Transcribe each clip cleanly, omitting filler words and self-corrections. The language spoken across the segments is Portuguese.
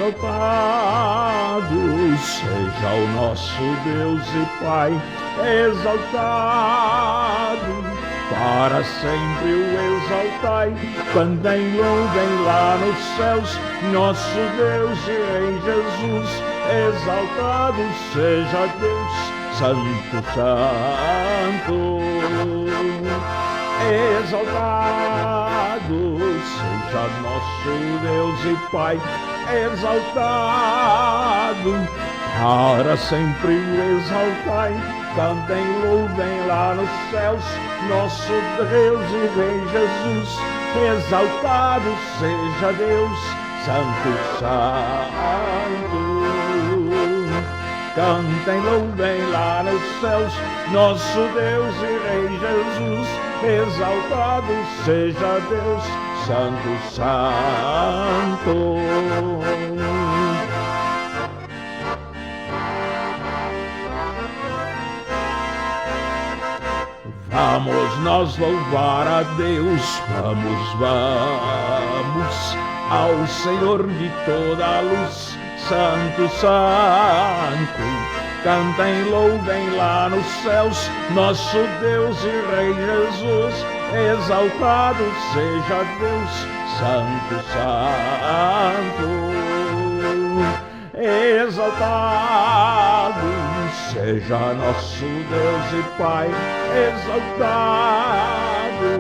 exaltado seja o nosso Deus e Pai, exaltado, para sempre o exaltai. Cantem, louvem lá nos céus, nosso Deus e Rei Jesus, exaltado seja Deus, Santo, Santo. Exaltado seja nosso Deus e Pai, exaltado, para sempre o exaltai. Cantem, louvem lá nos céus, nosso Deus e Rei Jesus, exaltado seja Deus, Santo, Santo. Cantem, louvem lá nos céus, nosso Deus e Rei Jesus, exaltado seja Deus, Santo, Santo. Vamos nós louvar a Deus, vamos ao Senhor de toda a luz, Santo, Santo. Cantem, louvem lá nos céus, nosso Deus e Rei Jesus, exaltado seja Deus, Santo, Santo. Exaltado seja nosso Deus e Pai, exaltado,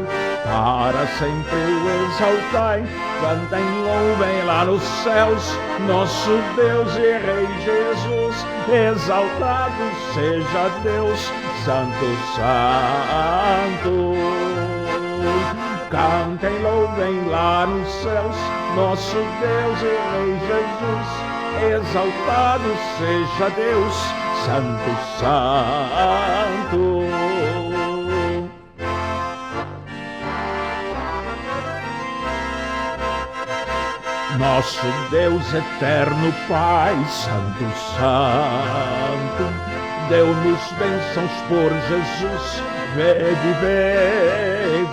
para sempre o exaltai. Cantem, louvem lá nos céus, nosso Deus e Rei Jesus, exaltado seja Deus, Santo, Santo. Cantem, louvem lá nos céus, nosso Deus e Rei Jesus, exaltado seja Deus, Santo, Santo. Nosso Deus eterno Pai, Santo, Santo, deu-nos bênçãos por Jesus, vede, vede,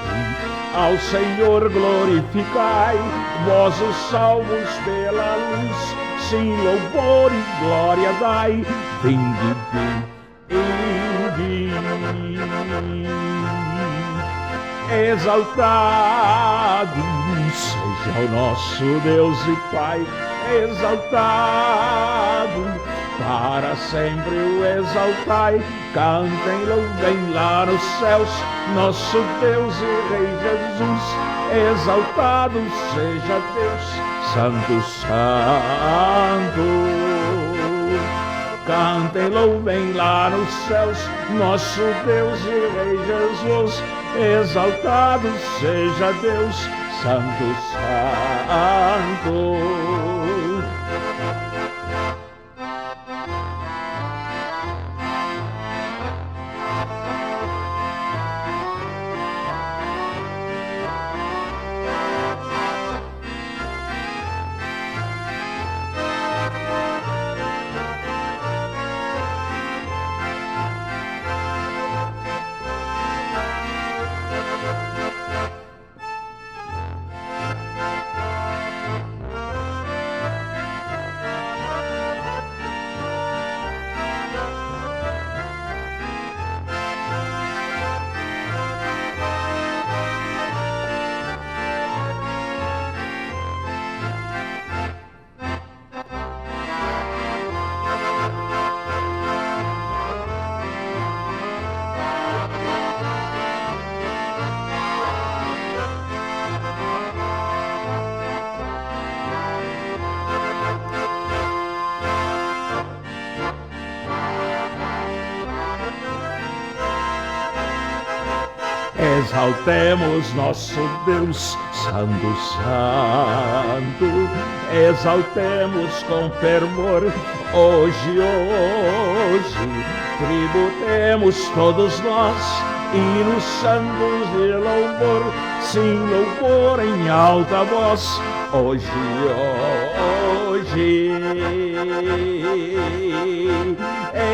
ao Senhor glorificai, vós os salvos pela luz, sim, louvor e glória dai, vinde, vinde, exaltado seja o nosso Deus e Pai, exaltado, para sempre o exaltai. Cantem, louvem lá nos céus, nosso Deus e Rei Jesus, exaltado seja Deus, Santo, Santo. Cantem, louvem lá nos céus, nosso Deus e Rei Jesus, exaltado seja Deus, Santo, Santo. Exaltemos nosso Deus, Santo, Santo, exaltemos com fervor, hoje, tributemos todos nós, hinos santos de louvor, sim, louvor em alta voz, hoje,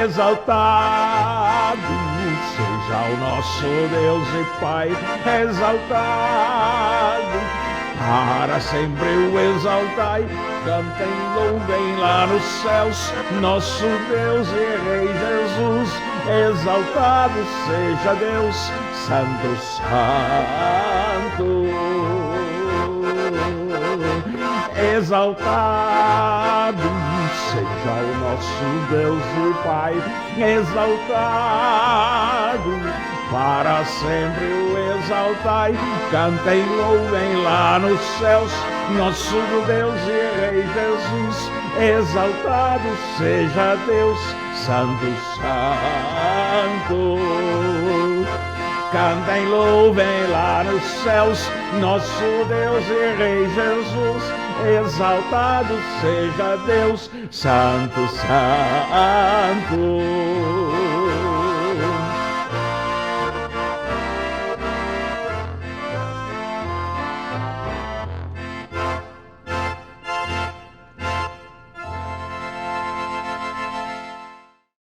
exaltado seja o nosso Deus e Pai, exaltado, para sempre o exaltai, cantem, louvem lá nos céus, nosso Deus e Rei Jesus, exaltado seja Deus, Santo, Santo. Exaltado seja o nosso Deus e Pai, exaltado, para sempre o exaltai, cantem, louvem lá nos céus, nosso Deus e Rei Jesus, exaltado seja Deus, Santo, Santo. Cantem, louvem lá nos céus, nosso Deus e Rei Jesus, exaltado seja Deus, Santo, Santo.